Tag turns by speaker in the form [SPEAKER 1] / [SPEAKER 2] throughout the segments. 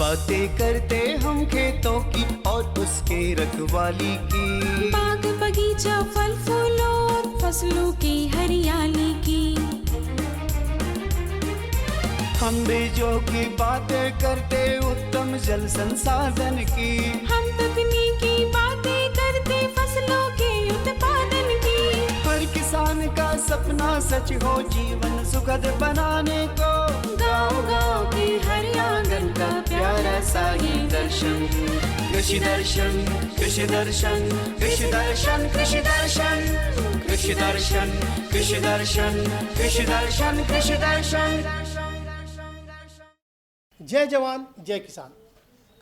[SPEAKER 1] बातें करते हम खेतों की और उसके रखवाली की,
[SPEAKER 2] बाग बगीचा फल फूलों और फसलों की हरियाली की।
[SPEAKER 1] हम बीजों की बातें करते उत्तम जल संसाधन की,
[SPEAKER 2] हम तकनीकी बातें करते फसलों के उत्पादन की।
[SPEAKER 1] हर किसान का सपना सच हो जीवन सुखद बनाने को,
[SPEAKER 2] गाँव-गाँव के हर आंगन का प्यारा सा ये दर्शन।
[SPEAKER 1] कृषि दर्शन, कृषि दर्शन, कृषि दर्शन, कृषि दर्शन, कृषि दर्शन, कृषि दर्शन, कृषि दर्शन, कृषि दर्शन।
[SPEAKER 3] जय जवान जय किसान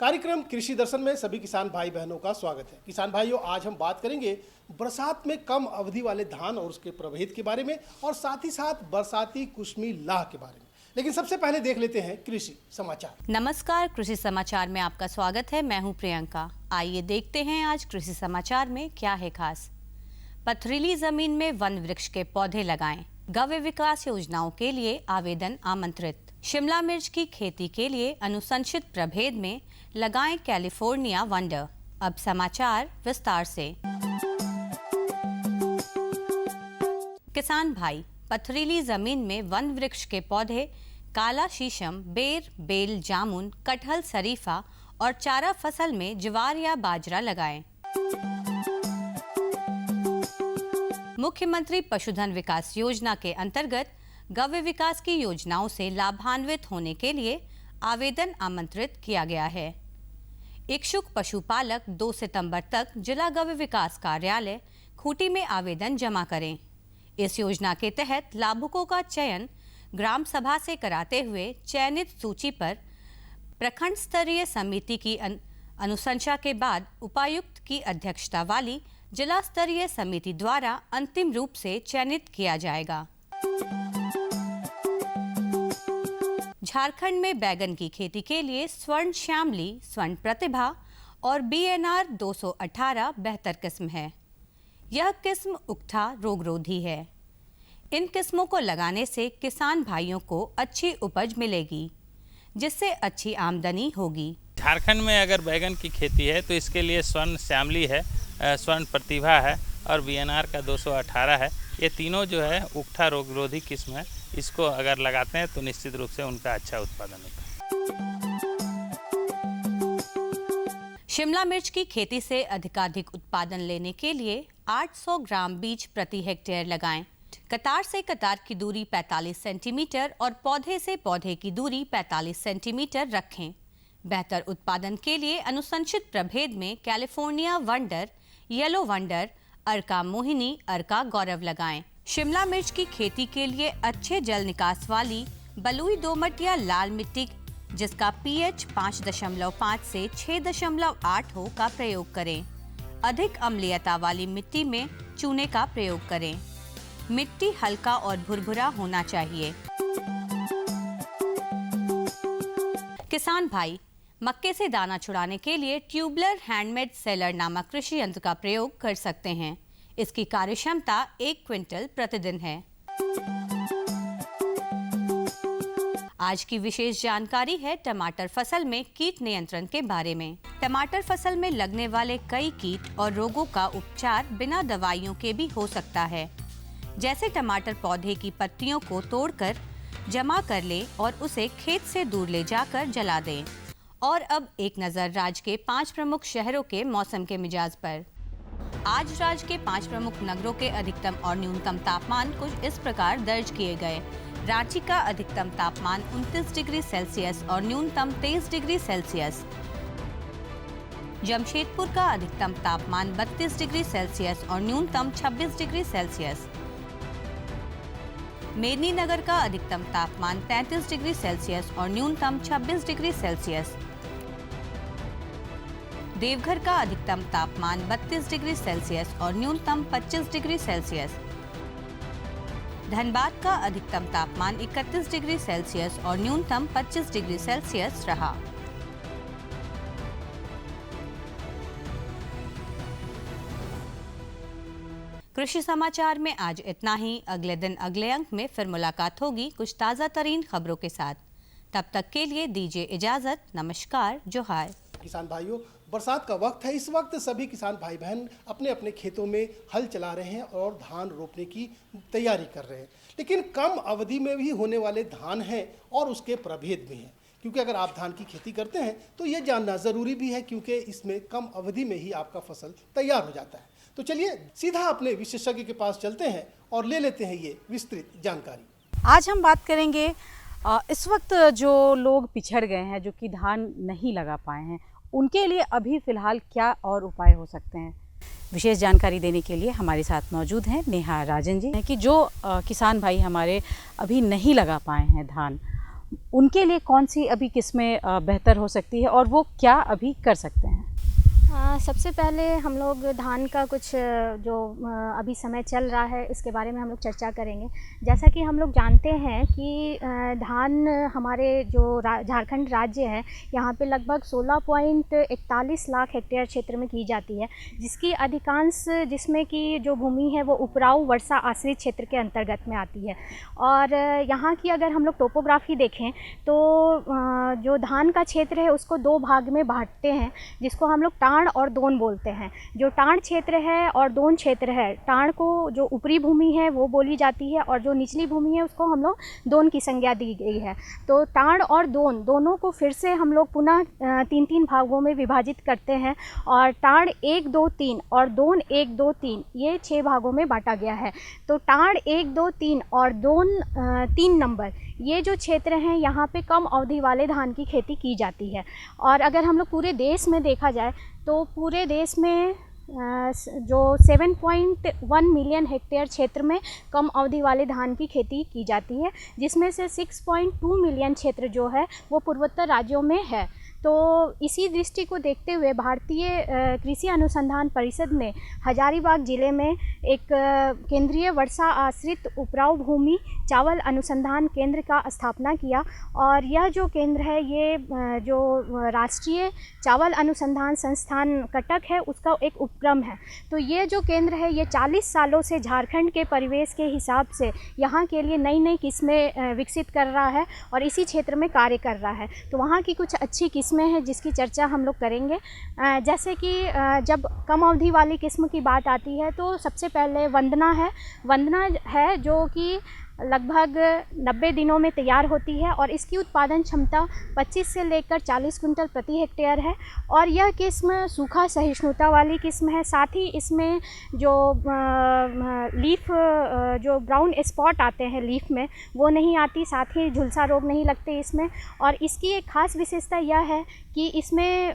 [SPEAKER 3] कार्यक्रम कृषि दर्शन में सभी किसान भाई बहनों का स्वागत है। किसान भाइयों, आज हम बात करेंगे बरसात में कम अवधि वाले धान और उसके प्रभेद के बारे में और साथ ही साथ बरसाती कुसमी लाह के बारे में। लेकिन सबसे पहले देख लेते हैं कृषि समाचार।
[SPEAKER 4] नमस्कार, कृषि समाचार में आपका स्वागत है। मैं हूं प्रियंका। आइए देखते हैं आज कृषि समाचार में क्या है खास। पथरीली जमीन में वन वृक्ष के पौधे लगाएं। गव्य विकास योजनाओं के लिए आवेदन आमंत्रित। शिमला मिर्च की खेती के लिए अनुशंसित प्रभेद में लगाएं कैलिफोर्निया वंडर। अब समाचार विस्तार से। किसान भाई, पथरीली जमीन में वन वृक्ष के पौधे काला शीशम, बेर, बेल, जामुन, कटहल, शरीफा और चारा फसल में ज्वार या बाजरा लगाएं। मुख्यमंत्री पशुधन विकास योजना के अंतर्गत गव्य विकास की योजनाओं से लाभान्वित होने के लिए आवेदन आमंत्रित किया गया है। इच्छुक पशुपालक 2 सितंबर तक जिला गव्य विकास कार्यालय खूंटी में आवेदन जमा करें। इस योजना के तहत लाभुकों का चयन ग्राम सभा से कराते हुए चयनित सूची पर प्रखंड स्तरीय समिति की अनुशंसा के बाद उपायुक्त की अध्यक्षता वाली जिला स्तरीय समिति द्वारा अंतिम रूप से चयनित किया जाएगा। झारखंड में बैगन की खेती के लिए स्वर्ण श्यामली, स्वर्ण प्रतिभा और BNR 218 बेहतर किस्म है। यह किस्म उकठा रोगरोधी है। इन किस्मों को लगाने से किसान भाइयों को अच्छी उपज मिलेगी, जिससे अच्छी आमदनी होगी।
[SPEAKER 5] झारखंड में अगर बैगन की खेती है तो इसके लिए स्वर्ण श्यामली है, स्वर्ण प्रतिभा है और BNR का 218 है। ये तीनों जो है उकठा रोगरोधी किस्म है। इसको अगर लगाते हैं तो निश्चित रूप से उनका अच्छा उत्पादन होता है।
[SPEAKER 4] शिमला मिर्च की खेती से अधिकाधिक उत्पादन लेने के लिए 800 ग्राम बीज प्रति हेक्टेयर लगाएं। कतार से कतार की दूरी 45 सेंटीमीटर और पौधे से पौधे की दूरी 45 सेंटीमीटर रखें। बेहतर उत्पादन के लिए अनुशंसित प्रभेद में कैलिफोर्निया वंडर, येलो वंडर, अर्का मोहिनी, अर्का गौरव लगाएं। शिमला मिर्च की खेती के लिए अच्छे जल निकास वाली बलुई दोमट या लाल मिट्टी जिसका pH 5.5 से 6.8 हो का प्रयोग करें। अधिक अम्लीयता वाली मिट्टी में चूने का प्रयोग करें। मिट्टी हल्का और भुरभुरा होना चाहिए। किसान भाई, मक्के से दाना छुड़ाने के लिए ट्यूबलर हैंडमेड सेलर नामक कृषि यंत्र का प्रयोग कर सकते हैं। इसकी कार्यक्षमता 1 क्विंटल प्रतिदिन है। आज की विशेष जानकारी है टमाटर फसल में कीट नियंत्रण के बारे में। टमाटर फसल में लगने वाले कई कीट और रोगों का उपचार बिना दवाइयों के भी हो सकता है। जैसे टमाटर पौधे की पत्तियों को तोड़कर जमा कर लें और उसे खेत से दूर ले जाकर जला दें। और अब एक नजर राज्य के 5 प्रमुख शहरों के मौसम के मिजाज पर। आज राज्य के 5 प्रमुख नगरों के अधिकतम और न्यूनतम तापमान कुछ इस प्रकार दर्ज किए गए। रांची का अधिकतम तापमान 29 डिग्री सेल्सियस और न्यूनतम 23 डिग्री सेल्सियस। जमशेदपुर का अधिकतम तापमान 32 डिग्री सेल्सियस और न्यूनतम 26 डिग्री सेल्सियस। मेदिनीनगर का अधिकतम तापमान 33 डिग्री सेल्सियस और न्यूनतम 26 डिग्री सेल्सियस। देवघर का अधिकतम तापमान 32 डिग्री सेल्सियस और न्यूनतम 25 डिग्री सेल्सियस। धनबाद का अधिकतम तापमान 31 डिग्री सेल्सियस और न्यूनतम 25 डिग्री सेल्सियस रहा। कृषि समाचार में आज इतना ही। अगले दिन अगले अंक में फिर मुलाकात होगी कुछ ताज़ा तरीन खबरों के साथ। तब तक के लिए दीजिए इजाजत। नमस्कार, जोहार।
[SPEAKER 3] किसान भाइयों, बरसात का वक्त है। इस वक्त सभी किसान भाई बहन अपने अपने खेतों में हल चला रहे हैं और धान रोपने की तैयारी कर रहे हैं। लेकिन कम अवधि में भी होने वाले धान हैं और उसके प्रभेद भी हैं, क्योंकि अगर आप धान की खेती करते हैं तो ये जानना ज़रूरी भी है, क्योंकि इसमें कम अवधि में ही आपका फसल तैयार हो जाता है। तो चलिए सीधा अपने विशेषज्ञ के पास चलते हैं और ले लेते हैं ये विस्तृत जानकारी।
[SPEAKER 6] आज हम बात करेंगे इस वक्त जो लोग पिछड़ गए हैं, जो कि धान नहीं लगा पाए हैं, उनके लिए अभी फ़िलहाल क्या और उपाय हो सकते हैं। विशेष जानकारी देने के लिए हमारे साथ मौजूद हैं नेहा राजन जी, कि जो किसान भाई हमारे अभी नहीं लगा पाए हैं धान, उनके लिए कौन सी अभी किस्में बेहतर हो सकती है और वो क्या अभी कर सकते हैं।
[SPEAKER 7] सबसे पहले हम लोग धान का कुछ जो अभी समय चल रहा है इसके बारे में हम लोग चर्चा करेंगे। जैसा कि हम लोग जानते हैं कि धान हमारे जो झारखंड राज्य है, यहाँ पे लगभग 16.41 लाख हेक्टेयर क्षेत्र में की जाती है, जिसकी अधिकांश जिसमें कि जो भूमि है वो उपराऊ वर्षा आश्रित क्षेत्र के अंतर्गत में आती है। और यहाँ की अगर हम लोग टोपोग्राफी देखें तो जो धान का क्षेत्र है उसको दो भाग में बांटते हैं, जिसको हम लोग टाण और दोन बोलते हैं। जो टाण क्षेत्र है और दोन क्षेत्र है, टाण को जो ऊपरी भूमि है वो बोली जाती है और जो निचली भूमि है उसको हम लोग दोन की संज्ञा दी गई है। तो टाण और दोन दोनों को फिर से हम लोग पुनः 3 भागों में विभाजित करते हैं और टाण 1, 2, 3 और दोन 1, 2, 3 ये 6 भागों में बांटा गया है। तो टाण 1, 2, 3 और दोन 3 नंबर ये जो क्षेत्र हैं, यहाँ पे कम अवधि वाले धान की खेती की जाती है। और अगर हम लोग पूरे देश में देखा जाए तो पूरे देश में जो 7.1 मिलियन हेक्टेयर क्षेत्र में कम अवधि वाले धान की खेती की जाती है, जिसमें से 6.2 मिलियन क्षेत्र जो है वो पूर्वोत्तर राज्यों में है। तो इसी दृष्टि को देखते हुए भारतीय कृषि अनुसंधान परिषद ने हजारीबाग ज़िले में एक केंद्रीय वर्षा आश्रित उपराऊ भूमि चावल अनुसंधान केंद्र का स्थापना किया। और यह जो केंद्र है ये जो राष्ट्रीय चावल अनुसंधान संस्थान कटक है उसका एक उपक्रम है। तो ये जो केंद्र है ये 40 सालों से झारखंड के परिवेश के हिसाब से यहाँ के लिए नई नई किस्में विकसित कर रहा है और इसी क्षेत्र में कार्य कर रहा है। तो वहाँ की कुछ अच्छी किस्में हैं जिसकी चर्चा हम लोग करेंगे। जैसे कि जब कम अवधि वाली किस्म की बात आती है तो सबसे पहले वंदना है जो कि लगभग 90 दिनों में तैयार होती है और इसकी उत्पादन क्षमता 25 से लेकर 40 कुंटल प्रति हेक्टेयर है। और यह किस्म सूखा सहिष्णुता वाली किस्म है। साथ ही इसमें जो लीफ जो ब्राउन स्पॉट आते हैं लीफ में वो नहीं आती, साथ ही झुलसा रोग नहीं लगते इसमें। और इसकी एक ख़ास विशेषता यह है कि इसमें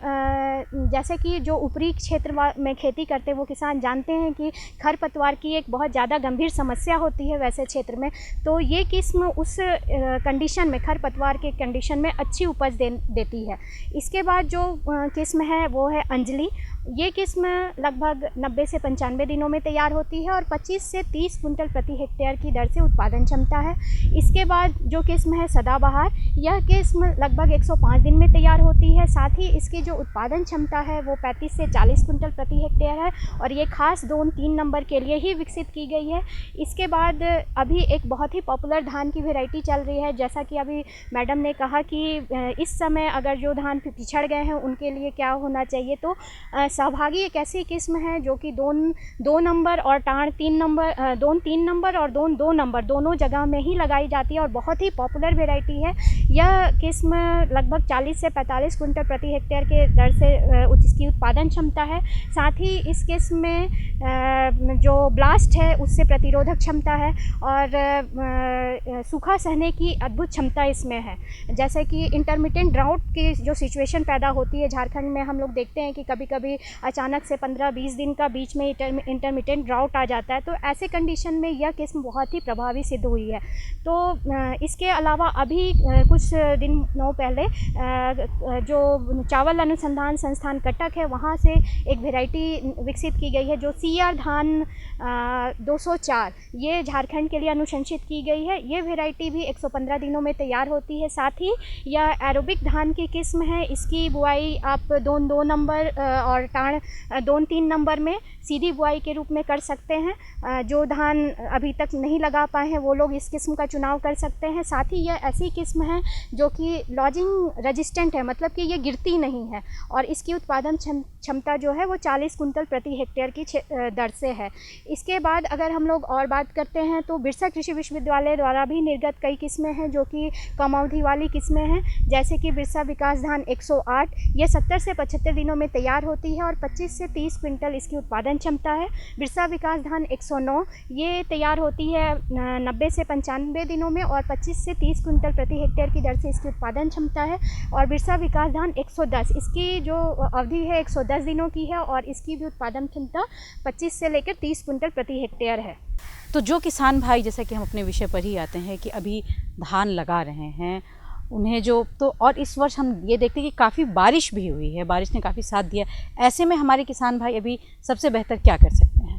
[SPEAKER 7] जैसे कि जो ऊपरी क्षेत्र में खेती करते हैं वो किसान जानते हैं कि खरपतवार की एक बहुत ज़्यादा गंभीर समस्या होती है वैसे क्षेत्र में। तो ये किस्म उस कंडीशन में, खरपतवार के कंडीशन में अच्छी उपज देती है। इसके बाद जो किस्म है वो है अंजलि। ये किस्म लगभग 90 से 95 दिनों में तैयार होती है और 25 से 30 कुंटल प्रति हेक्टेयर की दर से उत्पादन क्षमता है। इसके बाद जो किस्म है सदाबहार, यह किस्म लगभग 105 दिन में तैयार होती है। साथ ही इसकी जो उत्पादन क्षमता है वो 35 से 40 कुंटल प्रति हेक्टेयर है और ये खास 2-3 नंबर के लिए ही विकसित की गई है। इसके बाद अभी एक बहुत ही पॉपुलर धान की वैरायटी चल रही है, जैसा कि अभी मैडम ने कहा कि इस समय अगर जो धान पिछड़ गए हैं उनके लिए क्या होना चाहिए। तो सहभागी एक ऐसी किस्म है जो कि दो नंबर और टाण 3 नंबर, दोन 3 नंबर और दोन 2 नंबर दोनों जगह में ही लगाई जाती है और बहुत ही पॉपुलर वैरायटी है। यह किस्म लगभग 40 से 45 कुंटल प्रति हेक्टेयर के दर से इसकी उत्पादन क्षमता है। साथ ही इस किस्म में जो ब्लास्ट है उससे प्रतिरोधक क्षमता है और सूखा सहने की अद्भुत क्षमता इसमें है। जैसे कि इंटरमिटेंट ड्राउट की जो सिचुएशन पैदा होती है झारखंड में, हम लोग देखते हैं कि कभी कभी अचानक से 15-20 दिन का बीच में इंटरमिटेंट ड्राउट आ जाता है। तो ऐसे कंडीशन में यह किस्म बहुत ही प्रभावी सिद्ध हुई है। तो इसके अलावा अभी कुछ दिनों पहले जो चावल अनुसंधान संस्थान कटक है वहाँ से एक वैरायटी विकसित की गई है जो CR धान 204, ये झारखंड के लिए अनुशंसित की गई है। ये वैरायटी भी 115 दिनों में तैयार होती है। साथ ही यह एरोबिक धान की किस्म है। इसकी बुआई आप 2 नंबर और टाण 2-3 नंबर में सीधी बुआई के रूप में कर सकते हैं। जो धान अभी तक नहीं लगा पाए हैं वो लोग इस किस्म का चुनाव कर सकते हैं। साथ ही यह ऐसी किस्म है जो कि लॉजिंग रेजिस्टेंट है, मतलब कि ये गिरती नहीं है और इसकी उत्पादन क्षमता जो है वो 40 कुंटल प्रति हेक्टेयर की दर से है। इसके बाद अगर हम लोग और बात करते हैं तो बिरसा कृषि विश्वविद्यालय द्वारा भी निर्गत कई किस्में हैं जो कि कम अवधि वाली किस्में हैं, जैसे कि बिरसा विकास धान 108, ये 70 से 75 दिनों में तैयार होती है और 25 से 30 क्विंटल इसकी उत्पादन क्षमता है। बिरसा विकास धान 109, ये तैयार होती है 90 से 95 दिनों में और 25 से 30 क्विंटल प्रति हेक्टेयर की दर से इसकी उत्पादन क्षमता है। और बिरसा विकास धान 110, इसकी जो अवधि है 110 दिनों की है और इसकी भी उत्पादन क्षमता 25 से लेकर 30 क्विंटल प्रति हेक्टेयर है।
[SPEAKER 6] तो जो किसान भाई, जैसे कि हम अपने विषय पर ही आते हैं कि अभी धान लगा रहे हैं, उन्हें जो तो और इस वर्ष हम ये देखते हैं कि काफ़ी बारिश भी हुई है, बारिश ने काफ़ी साथ दिया। ऐसे में हमारे किसान भाई अभी सबसे बेहतर क्या कर सकते हैं?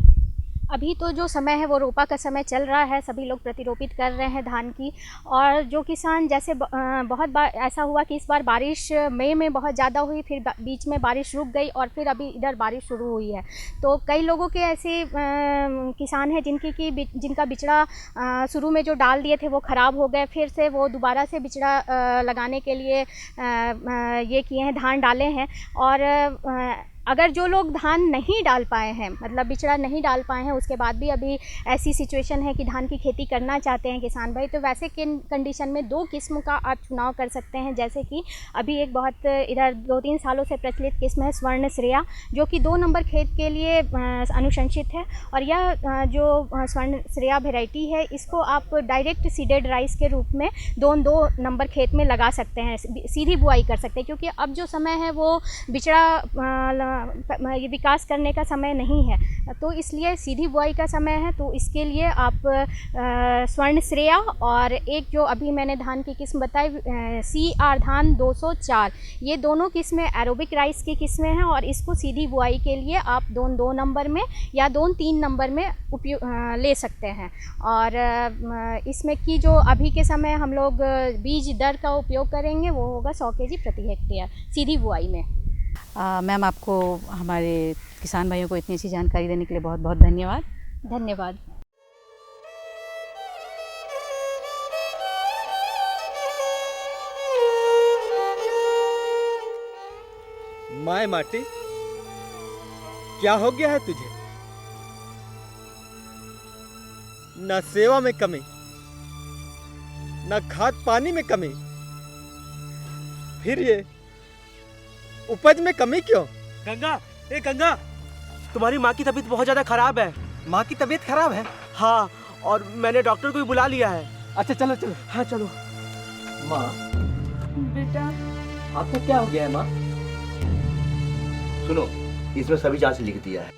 [SPEAKER 7] अभी तो जो समय है वो रोपा का समय चल रहा है, सभी लोग प्रतिरोपित कर रहे हैं धान की। और जो किसान, जैसे बहुत बार ऐसा हुआ कि इस बार बारिश मई में बहुत ज़्यादा हुई, फिर बीच में बारिश रुक गई और फिर अभी इधर बारिश शुरू हुई है। तो कई लोगों के ऐसे किसान हैं जिनका बिचड़ा शुरू में जो डाल दिए थे वो ख़राब हो गए, फिर से वो दोबारा से बिचड़ा लगाने के लिए ये किए हैं, धान डाले हैं। और अगर जो लोग धान नहीं डाल पाए हैं, मतलब बिचड़ा नहीं डाल पाए हैं, उसके बाद भी अभी ऐसी सिचुएशन है कि धान की खेती करना चाहते हैं किसान भाई, तो वैसे कंडीशन में 2 किस्म का आप चुनाव कर सकते हैं। जैसे कि अभी एक बहुत इधर 2-3 सालों से प्रचलित किस्म है स्वर्ण श्रेया, जो कि 2 नंबर खेत के लिए अनुशंसित है। और यह जो स्वर्ण श्रेया वेराइटी है, इसको आप डायरेक्ट सीडेड राइस के रूप में 2 नंबर खेत में लगा सकते हैं, सीधी बुआई कर सकते हैं, क्योंकि अब जो समय है वो बिचड़ा ये विकास करने का समय नहीं है, तो इसलिए सीधी बुआई का समय है। तो इसके लिए आप स्वर्ण श्रेया और एक जो अभी मैंने धान की किस्म बताई CR धान 204, ये दोनों किस्में एरोबिक राइस की किस्में हैं और इसको सीधी बुआई के लिए आप 2 नंबर में या 2-3 नंबर में ले सकते हैं। और इसमें की जो अभी के समय हम लोग बीज दर का उपयोग करेंगे वो होगा 100 kg प्रति हेक्टेयर सीधी बुआई में।
[SPEAKER 6] मैम, आपको, हमारे किसान भाइयों को इतनी अच्छी जानकारी देने के लिए बहुत बहुत धन्यवाद।
[SPEAKER 7] धन्यवाद।
[SPEAKER 8] माय माटी, क्या हो गया है तुझे? न सेवा में कमी, न खाद पानी में कमी, फिर ये उपज में कमी क्यों?
[SPEAKER 9] गंगा, ए गंगा, तुम्हारी माँ की तबीयत बहुत ज़्यादा खराब है।
[SPEAKER 8] माँ की तबीयत खराब है?
[SPEAKER 9] हाँ, और मैंने डॉक्टर को भी बुला लिया है।
[SPEAKER 8] अच्छा चलो चलो।
[SPEAKER 9] हाँ चलो।
[SPEAKER 8] माँ,
[SPEAKER 2] बेटा,
[SPEAKER 8] आपको क्या हो गया है माँ?
[SPEAKER 10] सुनो, इसमें सभी जांच लिख दिया है।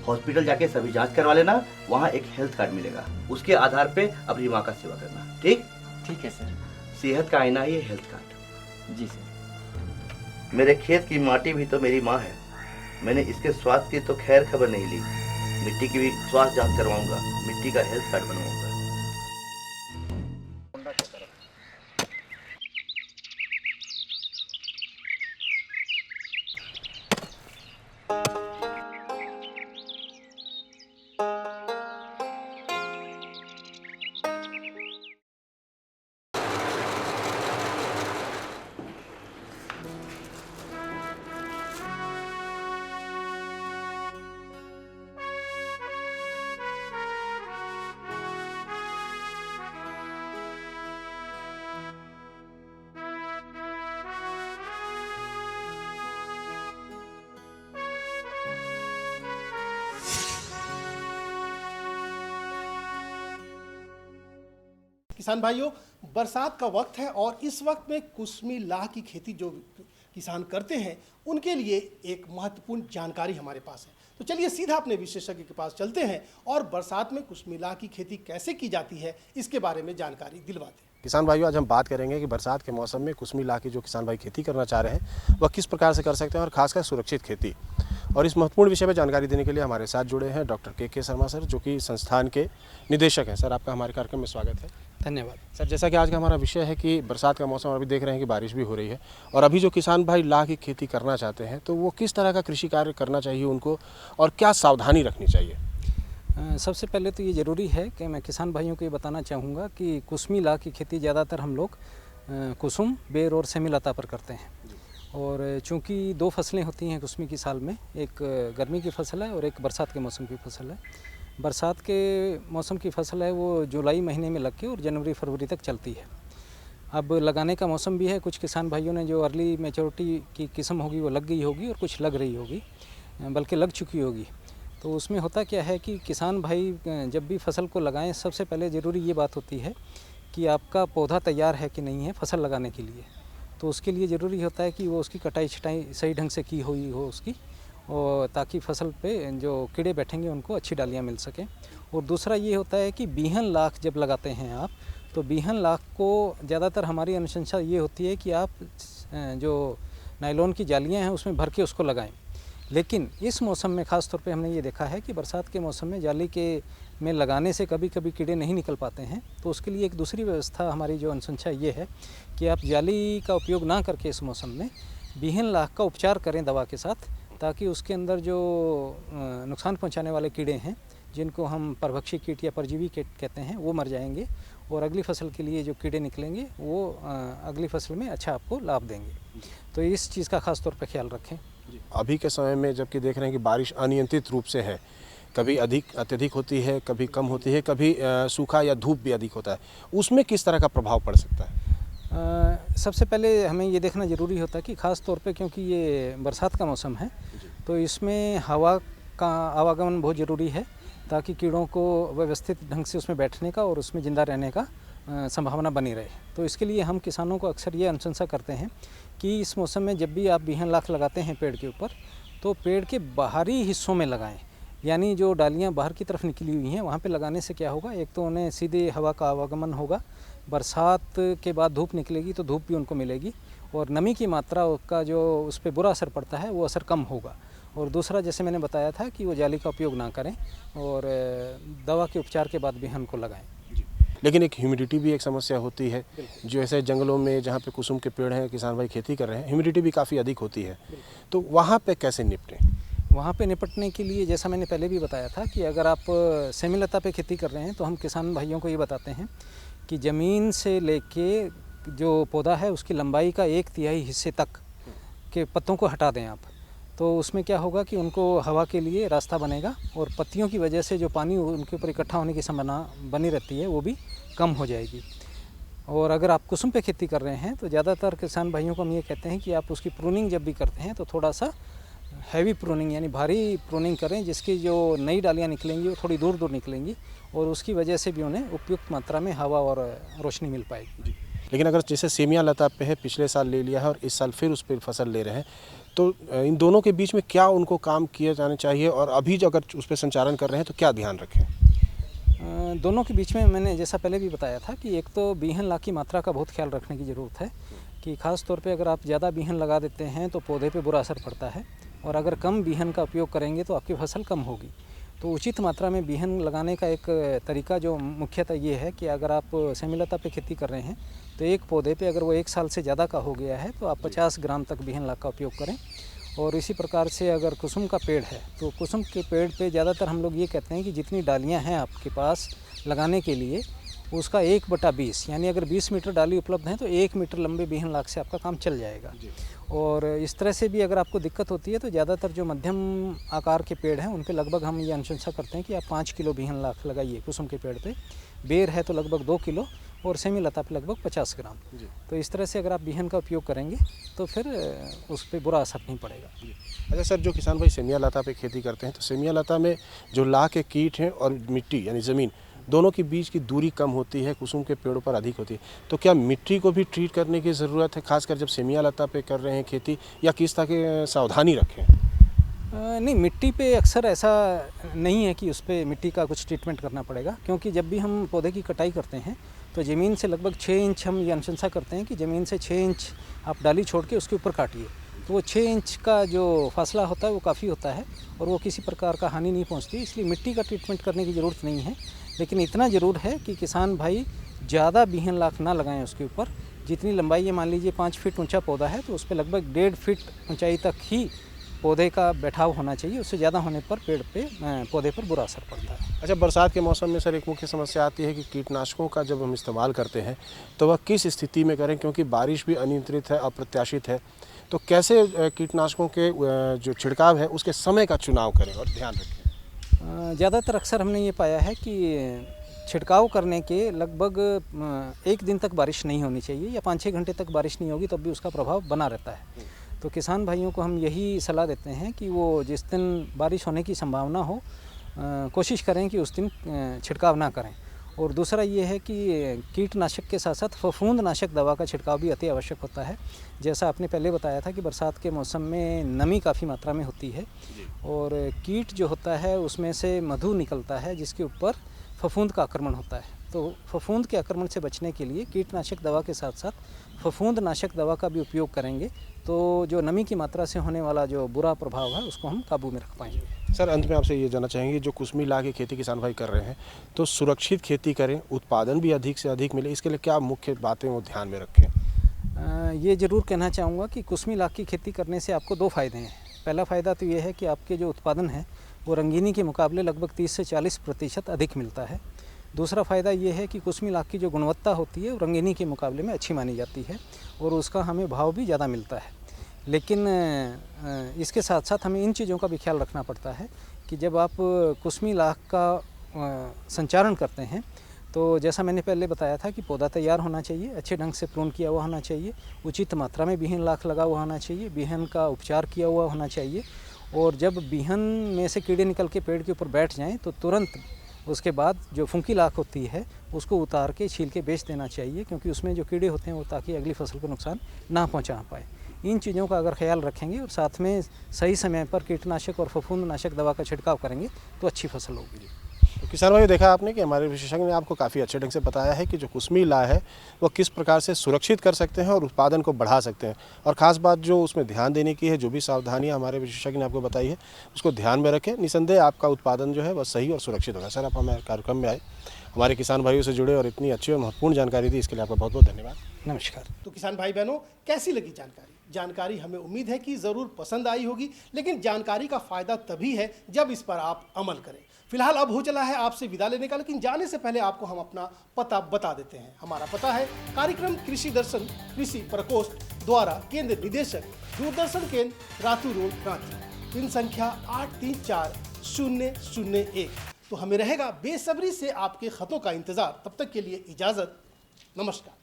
[SPEAKER 10] हॉस्पिटल जाके सभी जांच करवा लेना, वहाँ एक हेल्थ कार्ड मिलेगा, उसके आधार पे अपनी माँ का सेवा करना। ठीक?
[SPEAKER 8] ठीक है सर।
[SPEAKER 10] सेहत का आईना है ये हेल्थ कार्ड।
[SPEAKER 8] जी सर।
[SPEAKER 10] मेरे खेत की माटी भी तो मेरी माँ है, मैंने इसके स्वास्थ्य की तो खैर खबर नहीं ली। मिट्टी की भी स्वास्थ्य जांच करवाऊंगा, मिट्टी का हेल्थ कार्ड बनवाऊंगा।
[SPEAKER 3] किसान भाइयों, बरसात का वक्त है और इस वक्त में कुसमी लाह की खेती जो किसान करते हैं उनके लिए एक महत्वपूर्ण जानकारी हमारे पास है। तो चलिए सीधा अपने विशेषज्ञ के पास चलते हैं और बरसात में कुसमी लाह की खेती कैसे की जाती है इसके बारे में जानकारी दिलवाते हैं।
[SPEAKER 11] किसान भाइयों, आज हम बात करेंगे कि बरसात के मौसम में कुसमी लाह की जो किसान भाई खेती करना चाह रहे हैं वह किस प्रकार से कर सकते हैं और खासकर सुरक्षित खेती। और इस महत्वपूर्ण विषय पर जानकारी देने के लिए हमारे साथ जुड़े हैं डॉक्टर के शर्मा सर, जो कि संस्थान के निदेशक हैं। सर, आपका हमारे कार्यक्रम में स्वागत है।
[SPEAKER 9] धन्यवाद
[SPEAKER 11] सर। जैसा कि आज का हमारा विषय है कि बरसात का मौसम, अभी देख रहे हैं कि बारिश भी हो रही है, और अभी जो किसान भाई लाह की खेती करना चाहते हैं तो वो किस तरह का कृषि कार्य करना चाहिए उनको और क्या सावधानी रखनी चाहिए?
[SPEAKER 9] सबसे पहले तो ये ज़रूरी है कि मैं किसान भाइयों को ये बताना चाहूँगा कि कुसमी लाह की खेती ज़्यादातर हम लोग
[SPEAKER 12] कुसुम, बेर और सेमीलता पर करते हैं। और चूंकि 2 फसलें होती हैं कुसमी की साल में, एक गर्मी की फसल है और एक बरसात के मौसम की फसल है। बरसात के मौसम की फसल है वो जुलाई महीने में लग के और जनवरी फरवरी तक चलती है। अब लगाने का मौसम भी है, कुछ किसान भाइयों ने जो अर्ली मैच्योरिटी की किस्म होगी वो लग गई होगी और कुछ लग रही होगी, बल्कि लग चुकी होगी। तो उसमें होता क्या है कि किसान भाई जब भी फसल को लगाएं, सबसे पहले ज़रूरी ये बात होती है कि आपका पौधा तैयार है कि नहीं है फसल लगाने के लिए। तो उसके लिए ज़रूरी होता है कि वो उसकी कटाई छटाई सही ढंग से की हुई हो उसकी, और ताकि फसल पे जो कीड़े बैठेंगे उनको अच्छी डालियाँ मिल सकें। और दूसरा ये होता है कि बीहन लाख जब लगाते हैं आप, तो बीहन लाख को ज़्यादातर हमारी अनुशंसा ये होती है कि आप जो नायलॉन की जालियाँ हैं उसमें भर के उसको लगाएं। लेकिन इस मौसम में ख़ास तौर पे हमने ये देखा है कि बरसात के मौसम में जाली के में लगाने से कभी कभी कीड़े नहीं निकल पाते हैं। तो उसके लिए एक दूसरी व्यवस्था हमारी जो अनुशंसा ये है कि आप जाली का उपयोग ना करके इस मौसम में बीहन लाख का उपचार करें दवा के साथ, ताकि उसके अंदर जो नुकसान पहुंचाने वाले कीड़े हैं, जिनको हम परभक्षी कीट या परजीवी कीट कहते हैं, वो मर जाएंगे और अगली फसल के लिए जो कीड़े निकलेंगे वो अगली फसल में अच्छा आपको लाभ देंगे। तो इस चीज़ का ख़ास तौर पर ख्याल रखें।
[SPEAKER 11] अभी के समय में जबकि देख रहे हैं कि बारिश अनियंत्रित रूप से है, कभी अत्यधिक होती है, कभी कम होती है, कभी सूखा या धूप भी अधिक होता है, उसमें किस तरह का प्रभाव पड़ सकता है?
[SPEAKER 12] सबसे पहले हमें ये देखना ज़रूरी होता है कि ख़ास तौर पे क्योंकि ये बरसात का मौसम है, तो इसमें हवा का आवागमन बहुत ज़रूरी है, ताकि कीड़ों को व्यवस्थित ढंग से उसमें बैठने का और उसमें ज़िंदा रहने का संभावना बनी रहे। तो इसके लिए हम किसानों को अक्सर ये अनुशंसा करते हैं कि इस मौसम में जब भी आप बीहन लाख लगाते हैं पेड़ के ऊपर, तो पेड़ के बाहरी हिस्सों में लगाएं। यानी जो डालियां बाहर की तरफ निकली हुई हैं वहाँ पे लगाने से क्या होगा, एक तो उन्हें सीधे हवा का आवागमन होगा, बरसात के बाद धूप निकलेगी तो धूप भी उनको मिलेगी, और नमी की मात्रा का जो उस पर बुरा असर पड़ता है वो असर कम होगा। और दूसरा, जैसे मैंने बताया था कि वो जाली का उपयोग ना करें और दवा के उपचार के बाद बीहन को लगाएं।
[SPEAKER 11] लेकिन एक ह्यूमिडिटी भी एक समस्या होती है, जो ऐसे जंगलों में जहाँ पे कुसुम के पेड़ हैं, किसान भाई खेती कर रहे हैं, ह्यूमिडिटी भी काफ़ी अधिक होती है, तो वहाँ पे कैसे निपटें?
[SPEAKER 12] वहाँ पे निपटने के लिए जैसा मैंने पहले भी बताया था कि अगर आप सेमीलता पे खेती कर रहे हैं तो हम किसान भाइयों को ये बताते हैं कि ज़मीन से लेके जो पौधा है उसकी लंबाई का 1/3 हिस्से तक के पत्तों को हटा दें आप। तो उसमें क्या होगा कि उनको हवा के लिए रास्ता बनेगा और पत्तियों की वजह से जो पानी उनके ऊपर इकट्ठा होने की संभावना बनी रहती है वो भी कम हो जाएगी। और अगर आप कुसुम पे खेती कर रहे हैं तो ज़्यादातर किसान भाइयों को हम ये कहते हैं कि आप उसकी प्रूनिंग जब भी करते हैं तो थोड़ा सा हैवी प्रूनिंग यानी भारी प्रूनिंग करें, जिसकी जो नई डालियाँ निकलेंगी वो थोड़ी दूर दूर निकलेंगी और उसकी वजह से भी उन्हें उपयुक्त मात्रा में हवा और रोशनी मिल पाएगी।
[SPEAKER 11] लेकिन अगर जैसे सेमिया लता पे है, पिछले साल ले लिया है और इस साल फिर उस पर फसल ले रहे हैं, तो इन दोनों के बीच में क्या उनको काम किए जाने चाहिए, और अभी जो अगर उस पर संचालन कर रहे हैं तो क्या ध्यान रखें?
[SPEAKER 12] दोनों के बीच में मैंने जैसा पहले भी बताया था कि एक तो बीहन लाख की मात्रा का बहुत ख्याल रखने की ज़रूरत है कि ख़ास तौर पे अगर आप ज़्यादा बीहन लगा देते हैं तो पौधे पे बुरा असर पड़ता है, और अगर कम बीहन का उपयोग करेंगे तो आपकी फसल कम होगी। तो उचित मात्रा में बीहन लगाने का एक तरीका जो मुख्यतः ये है कि अगर आप सेमीलता पे खेती कर रहे हैं तो एक पौधे पे अगर वो 1 साल से ज़्यादा का हो गया है तो आप 50 ग्राम तक बीहन लाख का उपयोग करें। और इसी प्रकार से अगर कुसुम का पेड़ है तो कुसुम के पेड़ पे ज़्यादातर हम लोग ये कहते हैं कि जितनी डालियाँ हैं आपके पास लगाने के लिए उसका 1/20 यानी अगर 20 मीटर डाली उपलब्ध हैं तो 1 मीटर लंबे बीहन लाख से आपका काम चल जाएगा। और इस तरह से भी अगर आपको दिक्कत होती है तो ज़्यादातर जो मध्यम आकार के पेड़ हैं उन पे लगभग हम ये अनुशंसा करते हैं कि आप 5 किलो बीहन लाख लगाइए कुसुम के पेड़ पे। बेर है तो लगभग 2 किलो और सेमीलता पे लगभग 50 ग्राम। तो इस तरह से अगर आप बीहन का उपयोग करेंगे तो फिर उस पर बुरा असर नहीं पड़ेगा।
[SPEAKER 11] अच्छा सर, जो किसान भाई सेमिया लता पे खेती करते हैं तो सेमिया लता में जो लाह के कीट हैं और मिट्टी यानी ज़मीन दोनों के बीच की दूरी कम होती है, कुसुम के पेड़ों पर अधिक होती है, तो क्या मिट्टी को भी ट्रीट करने की ज़रूरत है, खासकर जब सेमिया लता पे कर रहे हैं खेती, या किस तरह की सावधानी रखें?
[SPEAKER 12] नहीं, मिट्टी पे अक्सर ऐसा नहीं है कि उस पर मिट्टी का कुछ ट्रीटमेंट करना पड़ेगा, क्योंकि जब भी हम पौधे की कटाई करते हैं तो ज़मीन से लगभग 6 इंच हम ये अनुशंसा करते हैं कि ज़मीन से 6 इंच आप डाली छोड़ के उसके ऊपर काटिए। तो वो 6 इंच का जो फासला होता है वो काफ़ी होता है और वो किसी प्रकार का हानि नहीं पहुंचती, इसलिए मिट्टी का ट्रीटमेंट करने की ज़रूरत नहीं है। लेकिन इतना ज़रूर है कि किसान भाई ज़्यादा बीहन लाख ना लगाएं उसके ऊपर। जितनी लंबाई है, मान लीजिए 5 फीट ऊंचा पौधा है तो उस पर लगभग 1.5 फीट ऊंचाई तक ही पौधे का बैठाव होना चाहिए, उससे ज़्यादा होने पर पेड़ पे पौधे पर बुरा असर पड़ता है।
[SPEAKER 11] अच्छा, बरसात के मौसम में सर एक मुख्य समस्या आती है कि कीटनाशकों का जब हम इस्तेमाल करते हैं तो वह किस स्थिति में करें, क्योंकि बारिश भी अनियंत्रित है, अप्रत्याशित है। तो कैसे कीटनाशकों के जो छिड़काव है उसके समय का चुनाव करें और ध्यान रखें?
[SPEAKER 12] ज़्यादातर अक्सर हमने ये पाया है कि छिड़काव करने के लगभग 1 दिन तक बारिश नहीं होनी चाहिए या 5-6 घंटे तक बारिश नहीं होगी तब भी उसका प्रभाव बना रहता है। तो किसान भाइयों को हम यही सलाह देते हैं कि वो जिस दिन बारिश होने की संभावना हो कोशिश करें कि उस दिन छिड़काव ना करें। और दूसरा ये है कि कीटनाशक के साथ साथ फफूंदनाशक दवा का छिड़काव भी अति आवश्यक होता है। जैसा आपने पहले बताया था कि बरसात के मौसम में नमी काफ़ी मात्रा में होती है और कीट जो होता है उसमें से मधु निकलता है जिसके ऊपर फफूंद का आक्रमण होता है। तो फफूंद के आक्रमण से बचने के लिए कीटनाशक दवा के साथ साथ फफूंदनाशक दवा का भी उपयोग करेंगे तो जो नमी की मात्रा से होने वाला जो बुरा प्रभाव है उसको हम काबू में रख पाएंगे।
[SPEAKER 11] सर, अंत में आपसे ये जानना चाहेंगे, जो कुसमी ला की खेती किसान भाई कर रहे हैं तो सुरक्षित खेती करें, उत्पादन भी अधिक से अधिक मिले, इसके लिए क्या मुख्य बातें वो ध्यान में रखें?
[SPEAKER 12] ये ज़रूर कहना चाहूँगा कि कुसमी लाख की खेती करने से आपको 2 फ़ायदे हैं। पहला फ़ायदा तो ये है कि आपके जो उत्पादन है वो रंगीनी के मुकाबले लगभग 30 से 40% अधिक मिलता है। दूसरा फ़ायदा ये है कि कुसमी लाख की जो गुणवत्ता होती है वो रंगीनी के मुकाबले में अच्छी मानी जाती है और उसका हमें भाव भी ज़्यादा मिलता है। लेकिन इसके साथ साथ हमें इन चीज़ों का भी ख्याल रखना पड़ता है कि जब आप कुसमी लाख का संचारण करते हैं तो जैसा मैंने पहले बताया था कि पौधा तैयार होना चाहिए, अच्छे ढंग से प्रून किया हुआ होना चाहिए, उचित मात्रा में बीहन लाख लगा हुआ होना चाहिए, बीहन का उपचार किया हुआ होना चाहिए और जब बीहन में से कीड़े निकल के पेड़ के ऊपर बैठ जाएं तो तुरंत उसके बाद जो फुंकी लाख होती है उसको उतार के छील के बेच देना चाहिए, क्योंकि उसमें जो कीड़े होते हैं वो ताकि अगली फसल को नुकसान ना पहुंचा पाए। इन चीज़ों का अगर ख्याल रखेंगे और साथ में सही समय पर कीटनाशक और फफूंदनाशक दवा का छिड़काव करेंगे तो अच्छी फसल होगी।
[SPEAKER 11] तो किसान भाई, देखा आपने कि हमारे विशेषज्ञ ने आपको काफ़ी अच्छे ढंग से बताया है कि जो कुसमी ला है वो किस प्रकार से सुरक्षित कर सकते हैं और उत्पादन को बढ़ा सकते हैं। और ख़ास बात जो उसमें ध्यान देने की है, जो भी सावधानियां हमारे विशेषज्ञ ने आपको बताई है उसको ध्यान में रखें, निसंदेह आपका उत्पादन जो है वह सही और सुरक्षित होगा। सर, आप हमारे कार्यक्रम में आए, हमारे किसान भाइयों से जुड़े और इतनी अच्छी और महत्वपूर्ण जानकारी दी, इसके लिए आपका बहुत बहुत धन्यवाद।
[SPEAKER 12] नमस्कार।
[SPEAKER 3] तो किसान भाई बहनों, कैसी लगी जानकारी हमें उम्मीद है कि ज़रूर पसंद आई होगी, लेकिन जानकारी का फ़ायदा तभी है जब इस पर आप अमल करें। फिलहाल अब हो चला है आपसे विदा लेने का, लेकिन जाने से पहले आपको हम अपना पता बता देते हैं। हमारा पता है कार्यक्रम कृषि दर्शन कृषि प्रकोष्ठ द्वारा केंद्र निदेशक, दूरदर्शन केंद्र, रातू रोड, रांची, पिन संख्या 834001। तो हमें रहेगा बेसब्री से आपके खतों का इंतजार। तब तक के लिए इजाज़त, नमस्कार।